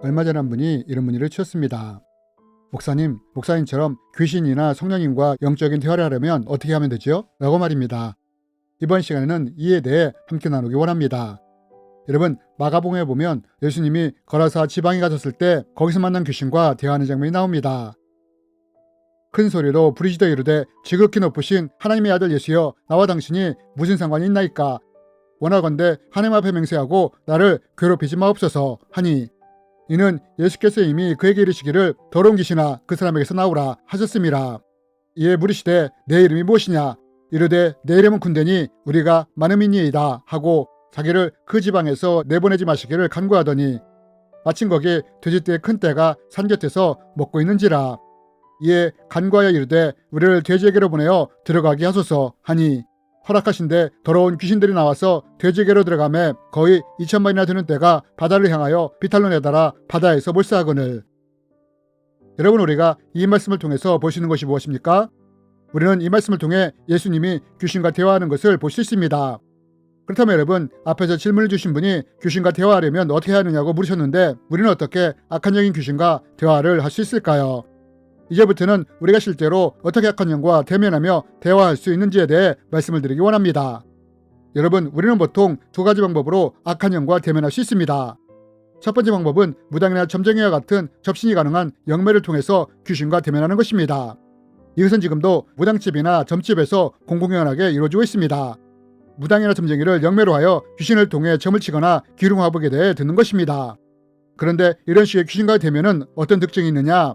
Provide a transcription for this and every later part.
얼마 전 한 분이 이런 문의를 주셨습니다. 목사님처럼 귀신이나 성령님과 영적인 대화를 하려면 어떻게 하면 되죠? 라고 말입니다. 이번 시간에는 이에 대해 함께 나누기 원합니다. 여러분, 마가복음에 보면 예수님이 거라사 지방에 가셨을 때 거기서 만난 귀신과 대화하는 장면이 나옵니다. 큰 소리로 부르짖어 이르되 지극히 높으신 하나님의 아들 예수여, 나와 당신이 무슨 상관이 있나이까? 원하건대 하나님 앞에 맹세하고 나를 괴롭히지 마옵소서 하니, 이는 예수께서 이미 그에게 이르시기를 더러운 귀신아 그 사람에게서 나오라 하셨음이라. 이에 물으시되 내 이름이 무엇이냐? 이르되 내 이름은 군대니 우리가 많음이니이다 하고 자기를 그 지방에서 내보내지 마시기를 간구하더니, 마침 거기 돼지떼의 큰 떼가 산 곁에서 먹고 있는지라. 이에 간구하여 이르되 우리를 돼지에게로 보내어 들어가게 하소서 하니, 허락하신데 더러운 귀신들이 나와서 돼지에게로 들어가매 거의 2,000마리나 되는 떼가 바다를 향하여 비탈로 내달아 바다에서 몰사하거늘. 여러분, 우리가 이 말씀을 통해서 볼 수 있는 것이 무엇입니까? 우리는 이 말씀을 통해 예수님이 귀신과 대화하는 것을 볼 수 있습니다. 그렇다면 여러분, 앞에서 질문을 주신 분이 귀신과 대화하려면 어떻게 해야 하느냐고 물으셨는데, 우리는 어떻게 악한 영인 귀신과 대화를 할 수 있을까요? 이제부터는 우리가 실제로 어떻게 악한 영과 대면하며 대화할 수 있는지에 대해 말씀을 드리기 원합니다. 여러분, 우리는 보통 두 가지 방법으로 악한 영과 대면할 수 있습니다. 첫 번째 방법은 무당이나 점쟁이와 같은 접신이 가능한 영매를 통해서 귀신과 대면하는 것입니다. 이것은 지금도 무당집이나 점집에서 공공연하게 이루어지고 있습니다. 무당이나 점쟁이를 영매로 하여 귀신을 통해 점을 치거나 기lum화복에 대해 듣는 것입니다. 그런데 이런 식의 귀신과의 대면은 어떤 특징이 있느냐?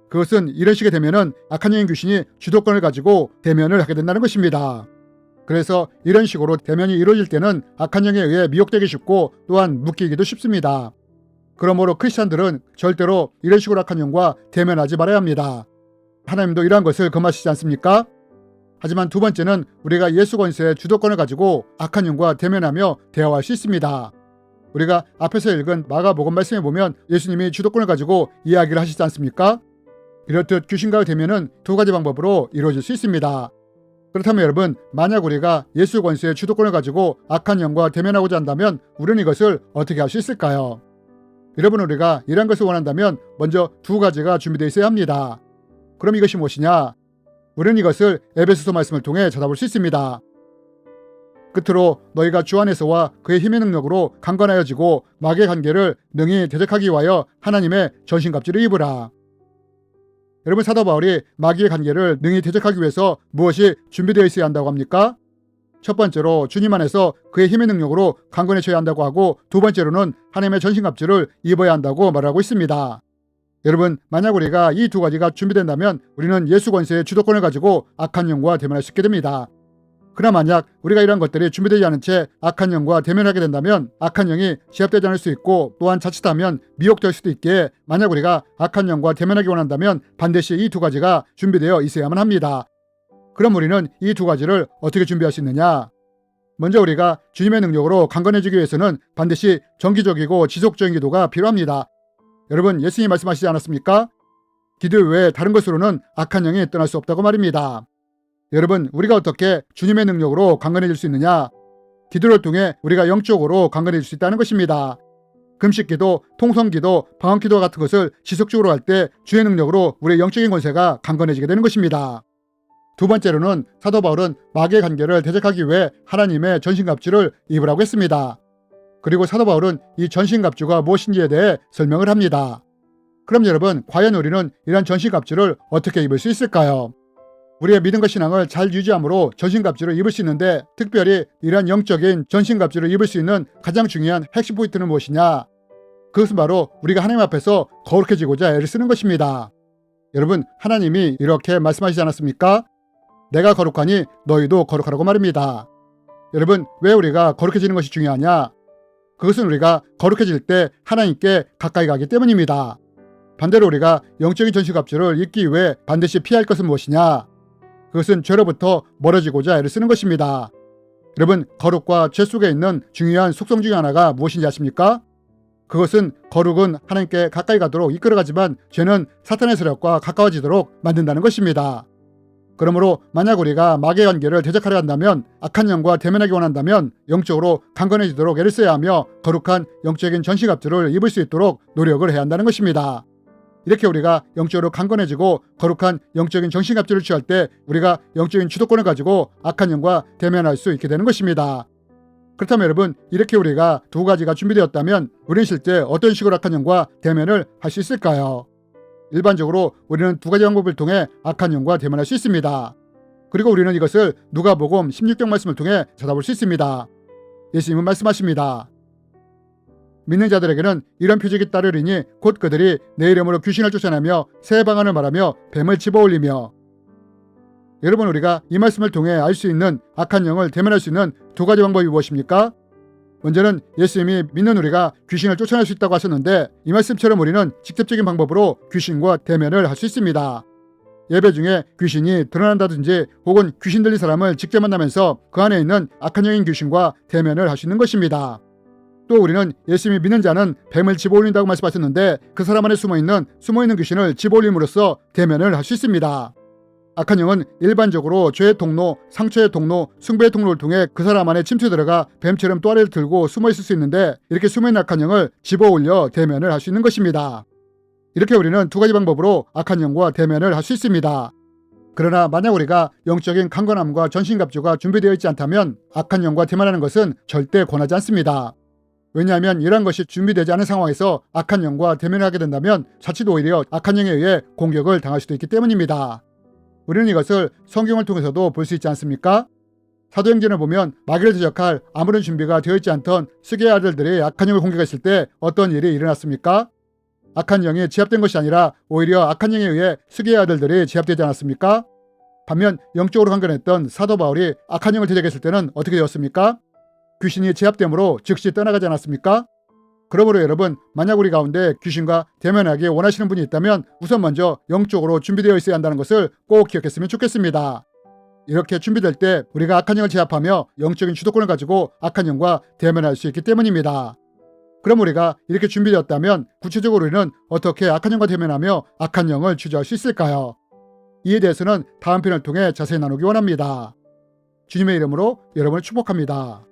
그것은 이런 식의 대면은 악한 영인 귀신이 주도권을 가지고 대면을 하게 된다는 것입니다. 그래서 이런 식으로 대면이 이루어질 때는 악한 영에 의해 미혹되기 쉽고 또한 묶이기도 쉽습니다. 그러므로 크리스찬들은 절대로 이런 식으로 악한 영과 대면하지 말아야 합니다. 하나님도 이러한 것을 금하시지 않습니까? 하지만 두 번째는 우리가 예수 권세의 주도권을 가지고 악한 영과 대면하며 대화할 수 있습니다. 우리가 앞에서 읽은 마가복음 말씀에 보면 예수님이 주도권을 가지고 이야기를 하시지 않습니까? 이렇듯 귀신과의 대면은 두 가지 방법으로 이루어질 수 있습니다. 그렇다면 여러분, 만약 우리가 예수 권세의 주도권을 가지고 악한 영과 대면하고자 한다면 우리는 이것을 어떻게 할 수 있을까요? 여러분, 우리가 이런 것을 원한다면 먼저 두 가지가 준비되어 있어야 합니다. 그럼 이것이 무엇이냐? 우리는 이것을 에베소서 말씀을 통해 찾아볼 수 있습니다. 끝으로 너희가 주 안에서와 그의 힘의 능력으로 강건하여지고 마귀의 관계를 능히 대적하기 위하여 하나님의 전신갑주를 입으라. 여러분, 사도 바울이 마귀의 관계를 능히 대적하기 위해서 무엇이 준비되어 있어야 한다고 합니까? 첫 번째로 주님 안에서 그의 힘의 능력으로 강건해져야 한다고 하고, 두 번째로는 하나님의 전신갑주를 입어야 한다고 말하고 있습니다. 여러분, 만약 우리가 이 두 가지가 준비된다면 우리는 예수 권세의 주도권을 가지고 악한 영과 대면할 수 있게 됩니다. 그러나 만약 우리가 이러한 것들이 준비되지 않은 채 악한 영과 대면하게 된다면 악한 영이 제압되지 않을 수 있고, 또한 자칫하면 미혹될 수도 있기에 만약 우리가 악한 영과 대면하기 원한다면 반드시 이 두 가지가 준비되어 있어야만 합니다. 그럼 우리는 이 두 가지를 어떻게 준비할 수 있느냐? 먼저 우리가 주님의 능력으로 강건해지기 위해서는 반드시 정기적이고 지속적인 기도가 필요합니다. 여러분, 예수님이 말씀하시지 않았습니까? 기도 외에 다른 것으로는 악한 영이 떠날 수 없다고 말입니다. 여러분, 우리가 어떻게 주님의 능력으로 강건해질 수 있느냐? 기도를 통해 우리가 영적으로 강건해질 수 있다는 것입니다. 금식기도, 통성기도, 방언기도 같은 것을 지속적으로 할 때 주의 능력으로 우리의 영적인 권세가 강건해지게 되는 것입니다. 두 번째로는 사도 바울은 마귀의 관계를 대적하기 위해 하나님의 전신갑주를 입으라고 했습니다. 그리고 사도 바울은 이 전신갑주가 무엇인지에 대해 설명을 합니다. 그럼 여러분, 과연 우리는 이런 전신갑주를 어떻게 입을 수 있을까요? 우리의 믿음과 신앙을 잘 유지함으로 전신갑주를 입을 수 있는데, 특별히 이러한 영적인 전신갑주를 입을 수 있는 가장 중요한 핵심 포인트는 무엇이냐? 그것은 바로 우리가 하나님 앞에서 거룩해지고자 애를 쓰는 것입니다. 여러분, 하나님이 이렇게 말씀하시지 않았습니까? 내가 거룩하니 너희도 거룩하라고 말입니다. 여러분, 왜 우리가 거룩해지는 것이 중요하냐? 그것은 우리가 거룩해질 때 하나님께 가까이 가기 때문입니다. 반대로 우리가 영적인 전신갑주를 입기 위해 반드시 피할 것은 무엇이냐? 그것은 죄로부터 멀어지고자 애를 쓰는 것입니다. 여러분, 거룩과 죄 속에 있는 중요한 속성 중에 하나가 무엇인지 아십니까? 그것은 거룩은 하나님께 가까이 가도록 이끌어가지만 죄는 사탄의 세력과 가까워지도록 만든다는 것입니다. 그러므로 만약 우리가 마귀의 관계를 대적하려 한다면, 악한 영과 대면하기 원한다면 영적으로 강건해지도록 애를 써야 하며 거룩한 영적인 전신갑주를 입을 수 있도록 노력을 해야 한다는 것입니다. 이렇게 우리가 영적으로 강건해지고 거룩한 영적인 정신갑주를 취할 때 우리가 영적인 주도권을 가지고 악한 영과 대면할 수 있게 되는 것입니다. 그렇다면 여러분, 이렇게 우리가 두 가지가 준비되었다면 우리는 실제 어떤 식으로 악한 영과 대면을 할 수 있을까요? 일반적으로 우리는 두 가지 방법을 통해 악한 영과 대면할 수 있습니다. 그리고 우리는 이것을 누가복음 16장 말씀을 통해 찾아볼 수 있습니다. 예수님은 말씀하십니다. 믿는 자들에게는 이런 표적이 따르리니 곧 그들이 내 이름으로 귀신을 쫓아내며 새 방언을 말하며 뱀을 집어올리며. 여러분, 우리가 이 말씀을 통해 알 수 있는 악한 영을 대면할 수 있는 두 가지 방법이 무엇입니까? 먼저는 예수님이 믿는 우리가 귀신을 쫓아낼 수 있다고 하셨는데, 이 말씀처럼 우리는 직접적인 방법으로 귀신과 대면을 할 수 있습니다. 예배 중에 귀신이 드러난다든지 혹은 귀신 들린 사람을 직접 만나면서 그 안에 있는 악한 영인 귀신과 대면을 할 수 있는 것입니다. 또 우리는 예수님이 믿는 자는 뱀을 집어올린다고 말씀하셨는데, 그 사람 안에 숨어있는 귀신을 집어올림으로써 대면을 할 수 있습니다. 악한 영은 일반적으로 죄의 통로, 상처의 통로, 숭배의 통로를 통해 그 사람 안에 침투해 들어가 뱀처럼 또아리를 들고 숨어있을 수 있는데, 이렇게 숨어있는 악한 영을 집어올려 대면을 할 수 있는 것입니다. 이렇게 우리는 두 가지 방법으로 악한 영과 대면을 할 수 있습니다. 그러나 만약 우리가 영적인 강건함과 전신갑주가 준비되어 있지 않다면 악한 영과 대면하는 것은 절대 권하지 않습니다. 왜냐하면 이러한 것이 준비되지 않은 상황에서 악한 영과 대면을 하게 된다면 자칫 오히려 악한 영에 의해 공격을 당할 수도 있기 때문입니다. 우리는 이것을 성경을 통해서도 볼 수 있지 않습니까? 사도행전을 보면 마귀를 대적할 아무런 준비가 되어 있지 않던 스게의 아들들이 악한 영을 공격했을 때 어떤 일이 일어났습니까? 악한 영이 제압된 것이 아니라 오히려 악한 영에 의해 스게의 아들들이 제압되지 않았습니까? 반면 영적으로 강건했던 사도 바울이 악한 영을 대적했을 때는 어떻게 되었습니까? 귀신이 제압됨으로 즉시 떠나가지 않았습니까? 그러므로 여러분, 만약 우리 가운데 귀신과 대면하기 원하시는 분이 있다면 우선 먼저 영적으로 준비되어 있어야 한다는 것을 꼭 기억했으면 좋겠습니다. 이렇게 준비될 때 우리가 악한 영을 제압하며 영적인 주도권을 가지고 악한 영과 대면할 수 있기 때문입니다. 그럼 우리가 이렇게 준비되었다면 구체적으로 우리는 어떻게 악한 영과 대면하며 악한 영을 주저할 수 있을까요? 이에 대해서는 다음 편을 통해 자세히 나누기 원합니다. 주님의 이름으로 여러분을 축복합니다.